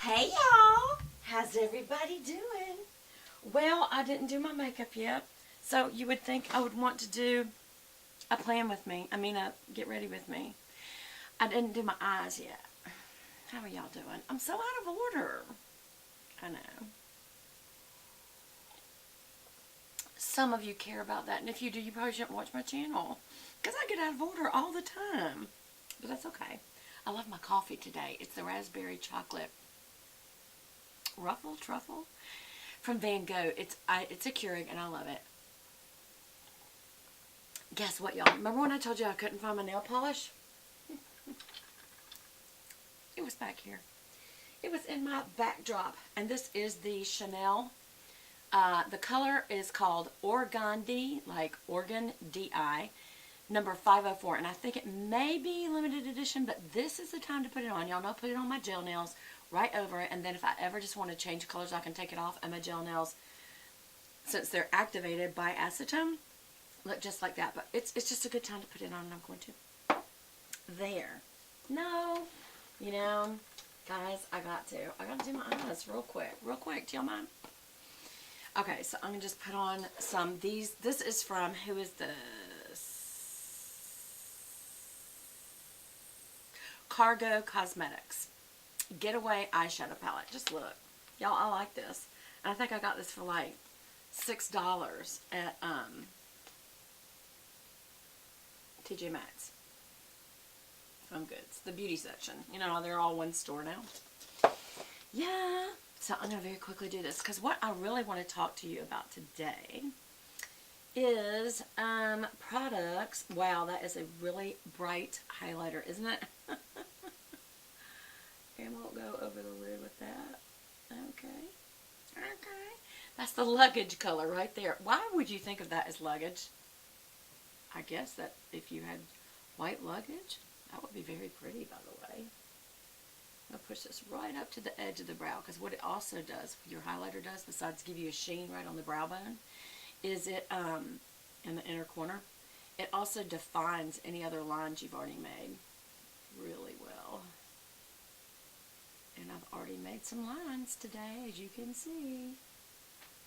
Hey y'all, how's everybody doing? Well, I didn't do my makeup yet, so you would think I would want to do a plan with me. A get ready with me. I didn't do my eyes yet. How are y'all doing? I'm so out of order. I know. Some of you care about that, and if you do, you probably shouldn't watch my channel, because I get out of order all the time. But that's okay. I love my coffee today. It's the raspberry chocolate ruffle truffle from Van Gogh. It's a Keurig and I love it. Guess what, y'all? Remember when I told you I couldn't find my nail polish? It was back here. It was in my backdrop, and this is the Chanel. The color is called Organdie, like Organ D-I, number 504, and I think it may be limited edition, but this is the time to put it on. Y'all know I put it on my gel nails right over it, and then if I ever just want to change colors, I can take it off, and my gel nails, since they're activated by acetone, look just like that. But it's just a good time to put it on, and I'm going to. There. No. You know, guys, I got to do my eyes real quick. Do y'all mind? Okay, so I'm going to just put on some these. This is from, who is this? Cargo Cosmetics Getaway eyeshadow palette. Just look, y'all, I like this, and I think I got this for like $6 at TJMAXX. Home Goods, the beauty section. You know, they're all one store now. Yeah, so I'm gonna very quickly do this, because what I really want to talk to you about today is products. Wow, that is a really bright highlighter, isn't it? And won't go over the lid with that. Okay. That's the luggage color right there. Why would you think of that as luggage? I guess that if you had white luggage, that would be very pretty, by the way. I'm going to push this right up to the edge of the brow, because what it also does, your highlighter does, besides give you a sheen right on the brow bone, is it, in the inner corner, it also defines any other lines you've already made really well. And I've already made some lines today, as you can see.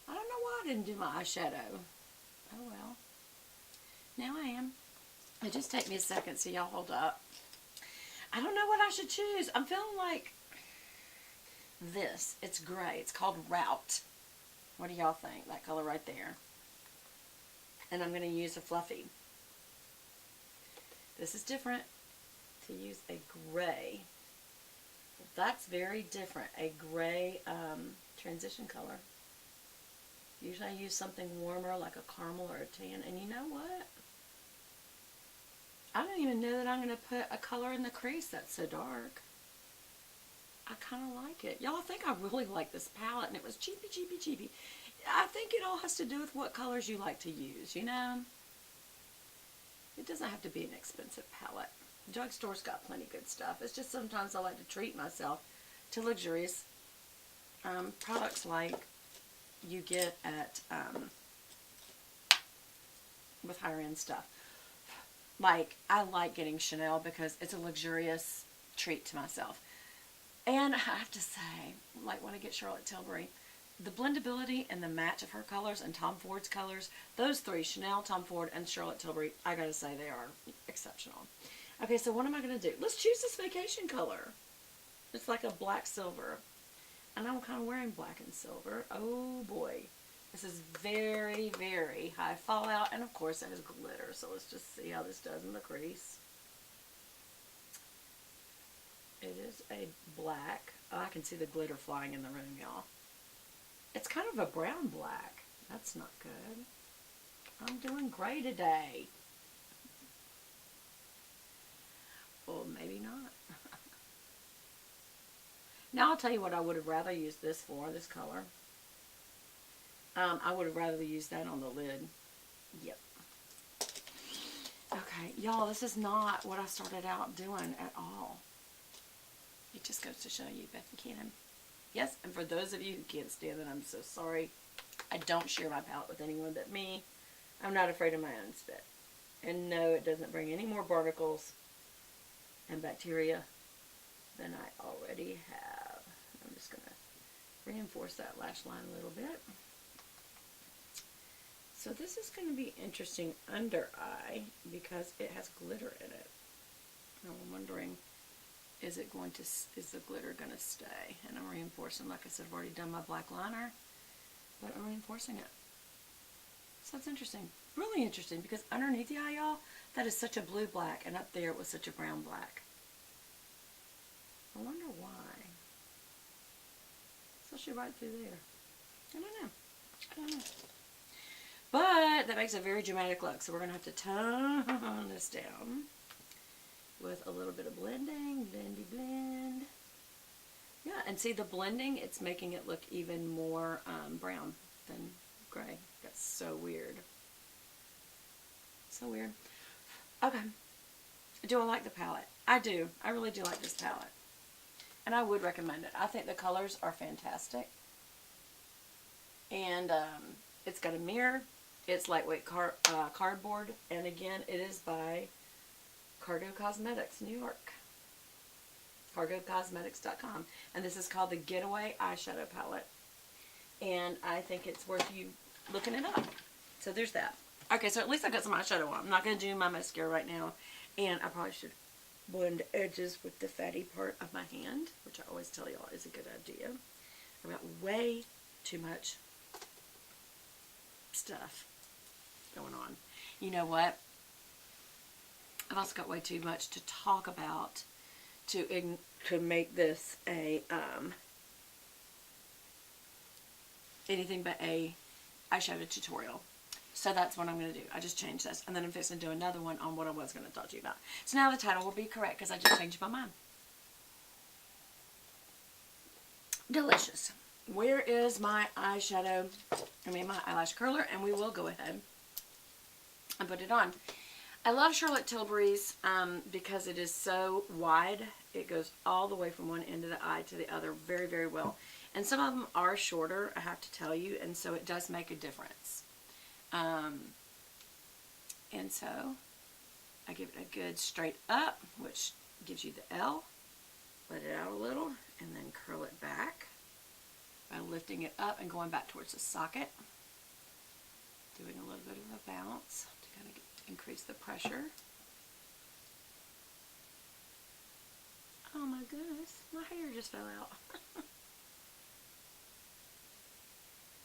I don't know why I didn't do my eyeshadow. Oh well. Now I am. It just take me a second, so y'all hold up. I don't know what I should choose. I'm feeling like this. It's gray. It's called Route. What do y'all think? That color right there. And I'm going to use a fluffy. This is different. To use a gray. That's very different. A gray transition color. Usually I use something warmer, like a caramel or a tan. And you know what? I don't even know that I'm going to put a color in the crease that's so dark. I kind of like it. Y'all, I think I really like this palette, and it was cheapy. I think it all has to do with what colors you like to use, you know? It doesn't have to be an expensive palette. Drugstore's got plenty of good stuff. It's just sometimes I like to treat myself to luxurious products like you get at with higher end stuff. Like, I like getting Chanel because it's a luxurious treat to myself. And I have to say, like when I get Charlotte Tilbury, the blendability and the match of her colors and Tom Ford's colors, those three, Chanel, Tom Ford, and Charlotte Tilbury, I gotta say they are exceptional. Okay, so what am I going to do? Let's choose this vacation color. It's like a black silver. And I'm kind of wearing black and silver. Oh boy. This is very, very high fallout. And of course it has glitter. So let's just see how this does in the crease. It is a black. Oh, I can see the glitter flying in the room, y'all. It's kind of a brown black. That's not good. I'm doing gray today. Well, maybe not. Now I'll tell you what I would have rather used this for, this color. I would have rather used that on the lid. Yep. Okay, y'all, this is not what I started out doing at all. It just goes to show you, Beth Cannon. Yes, and for those of you who can't stand it, I'm so sorry. I don't share my palette with anyone but me. I'm not afraid of my own spit. And no, it doesn't bring any more barnacles and bacteria than I already have. I'm just reinforce that lash line a little bit. So this is going to be interesting under eye because it has glitter in it. And I'm wondering, is the glitter going to stay? And I'm reinforcing, like I said, I've already done my black liner, but I'm reinforcing it. So it's interesting, really interesting, because underneath the eye, y'all, that is such a blue black, and up there it was such a brown black. I wonder why. Especially right through there. I don't know. But that makes a very dramatic look, so we're going to have to tone this down with a little bit of blending, blend. Yeah, and see the blending, it's making it look even more brown than gray. That's so weird. So weird. Okay. Do I like the palette? I do. I really do like this palette. And I would recommend it. I think the colors are fantastic. And it's got a mirror. It's lightweight cardboard. And again, it is by Cargo Cosmetics, New York. CargoCosmetics.com. And this is called the Getaway eyeshadow palette. And I think it's worth you looking it up. So there's that. Okay, so at least I got some eyeshadow on. I'm not going to do my mascara right now. And I probably should blend edges with the fatty part of my hand, which I always tell y'all is a good idea. I've got way too much stuff going on. You know what? I've also got way too much to talk about to make this a anything but a eyeshadow tutorial. So that's what I'm going to do. I just changed this. And then I'm fixing to do another one on what I was going to talk to you about. So now the title will be correct because I just changed my mind. Delicious. Where is my eyeshadow? My eyelash curler. And we will go ahead and put it on. I love Charlotte Tilbury's because it is so wide. It goes all the way from one end of the eye to the other very, very well. And some of them are shorter, I have to tell you. And so it does make a difference. And so I give it a good straight up, which gives you the L. Let it out a little and then curl it back by lifting it up and going back towards the socket. Doing a little bit of a bounce to kind of increase the pressure. Oh my goodness, my hair just fell out.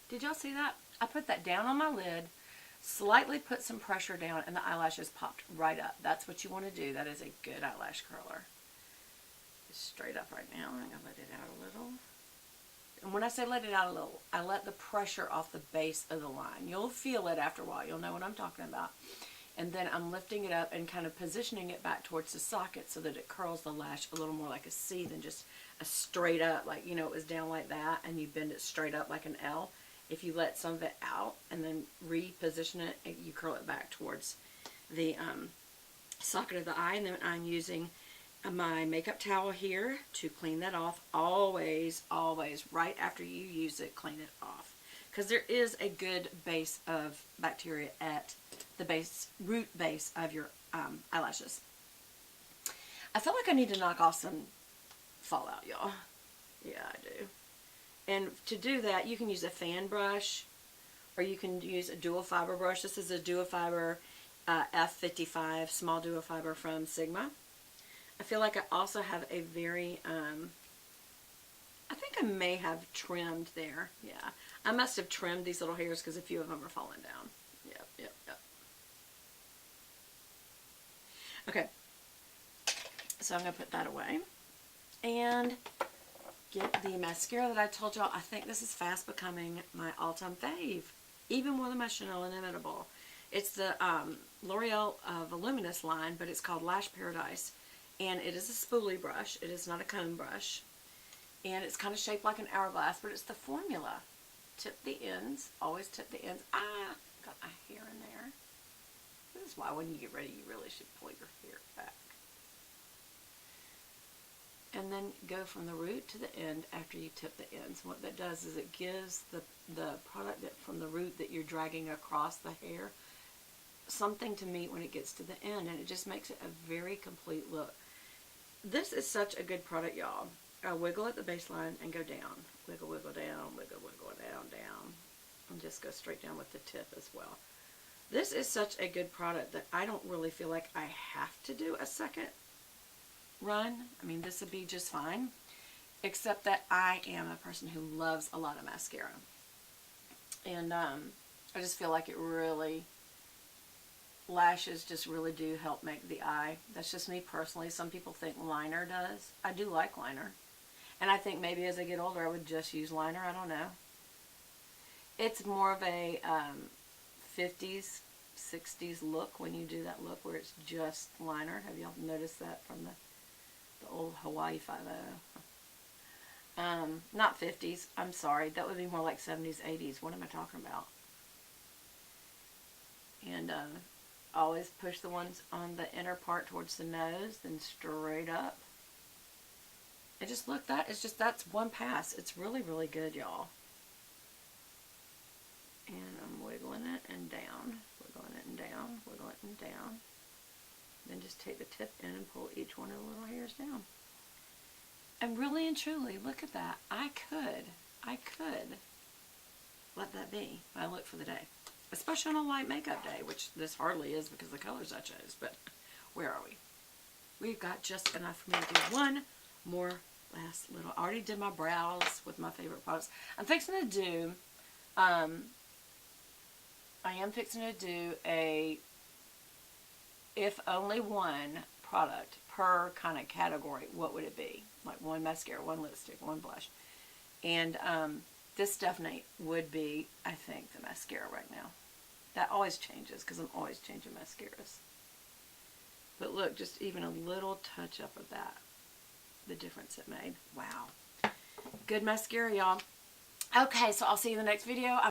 Did y'all see that? I put that down on my lid, slightly put some pressure down, and the eyelashes popped right up. That's what you want to do. That is a good eyelash curler. It's straight up right now. I'm going to let it out a little. And when I say let it out a little, I let the pressure off the base of the line. You'll feel it after a while. You'll know what I'm talking about. And then I'm lifting it up and kind of positioning it back towards the socket so that it curls the lash a little more like a C than just a straight up, like, you know, it was down like that and you bend it straight up like an L. If you let some of it out and then reposition it, you curl it back towards the socket of the eye. And then I'm using my makeup towel here to clean that off. Always, always, right after you use it, clean it off. Because there is a good base of bacteria at the base, root base of your eyelashes. I feel like I need to knock off some fallout, y'all. Yeah, I do. And to do that, you can use a fan brush, or you can use a dual fiber brush. This is a dual fiber F55 small dual fiber from Sigma. I feel like I also have a very, I think I may have trimmed there. Yeah, I must have trimmed these little hairs because a few of them are falling down. Yep, yep, yep. Okay, so I'm going to put that away. And get the mascara that I told y'all. I think this is fast becoming my all-time fave, even more than my Chanel Inimitable. It's the L'Oreal Voluminous line, but it's called Lash Paradise, and it is a spoolie brush. It is not a comb brush, and it's kind of shaped like an hourglass, but it's the formula. Tip the ends. Always tip the ends. Ah, got my hair in there. This is why when you get ready, you really should pull your hair back. And then go from the root to the end after you tip the ends. What that does is it gives the product that from the root that you're dragging across the hair something to meet when it gets to the end, and it just makes it a very complete look. This is such a good product, y'all. I wiggle at the baseline and go down. Wiggle, wiggle down, wiggle, wiggle down, down. And just go straight down with the tip as well. This is such a good product that I don't really feel like I have to do a second run. I mean, this would be just fine. Except that I am a person who loves a lot of mascara. And I just feel like it really, lashes just really do help make the eye. That's just me personally. Some people think liner does. I do like liner. And I think maybe as I get older I would just use liner. I don't know. It's more of a 50s, 60s look when you do that look where it's just liner. Have y'all noticed that from the old Hawaii 5-0? Not 50s. I'm sorry. That would be more like 70s, 80s. What am I talking about? And always push the ones on the inner part towards the nose, then straight up. And just look, that's one pass. It's really, really good, y'all. And I'm wiggling it and down, wiggling it and down, wiggling it and down. Then just take the tip in and pull each one of the little hairs down. And really and truly, look at that. I could let that be my look for the day. Especially on a light makeup day, which this hardly is because of the colors I chose. But where are we? We've got just enough for me to do one more last little. I already did my brows with my favorite products. I'm fixing to do, I am fixing to do a, if only one product per kind of category, what would it be? Like one mascara, one lipstick, one blush. And this definitely would be, I think, the mascara right now. That always changes because I'm always changing mascaras. But look, just even a little touch up of that, the difference it made. Wow. Good mascara, y'all. Okay, so I'll see you in the next video.